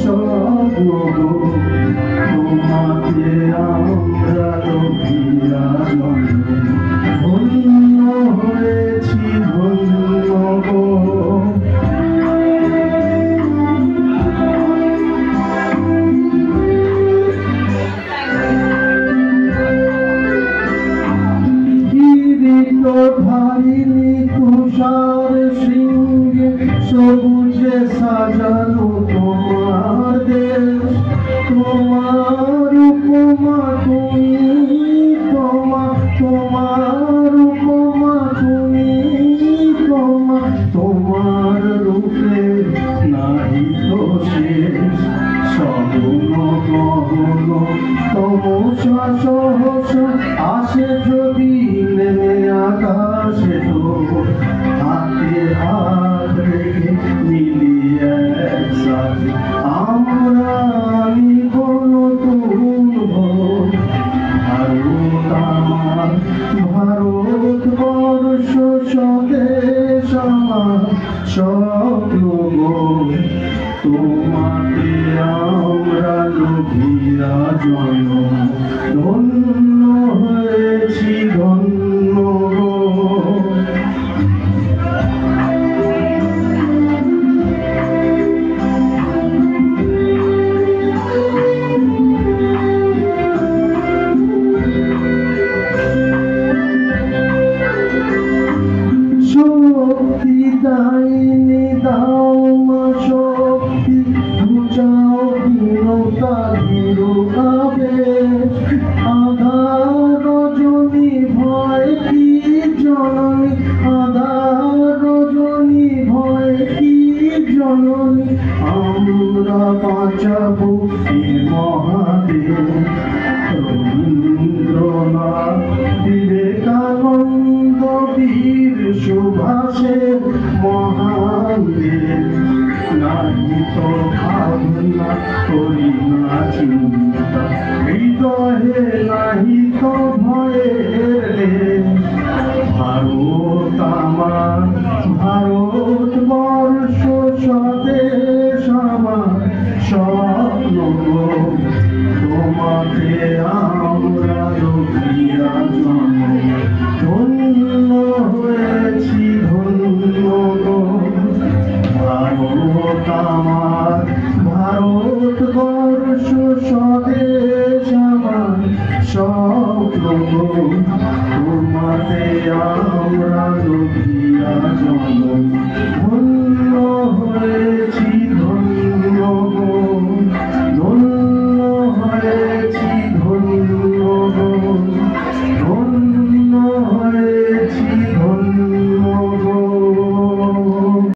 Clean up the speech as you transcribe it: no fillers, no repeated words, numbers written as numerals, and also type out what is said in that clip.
স্বপ্ন গো তোমাকে আমরা লভিয়া ধন্য হয়েছি ধন্য গো ধারিণী তুষার শৃঙ্গে সবুজে সাজানো তোমার দেশ তোমার উপমা তুমি তোমার উপমা তুমি তোমার রূপে নাহি তো শেষ সগুণ গহন তমসা সহসা আসে যদি নেমে আকাশে তো হাতে হাত রেখে মিলিয়ে একসাথে আমরা নিব নতুন ভারত আমার ভারতবর্ষ স্বদেশ আমার স্বপ্ন গো তোমাকে আমরা লভিয়া ধন্য হয়েছি ধন্য গো শক্তি দাইনি দাও মা শক্তি বুঝাও দীনতা আবেশ আধার রজনী ভয় কি জননী আধার রজনী ভয় কি জননী আমরা বাঁচাবো এই মহাদেব রবীন্দ্রনাথ বিবেকানন্দ বীর সুভাষের মহান দেব নাহি তো ভাবনা করি না চিন্তা হৃদয়ে নাহি তো ভয়ের ভারত আমার ভারতবর্ষ স্বদেশ আমার স্বপ্ন তোমাকে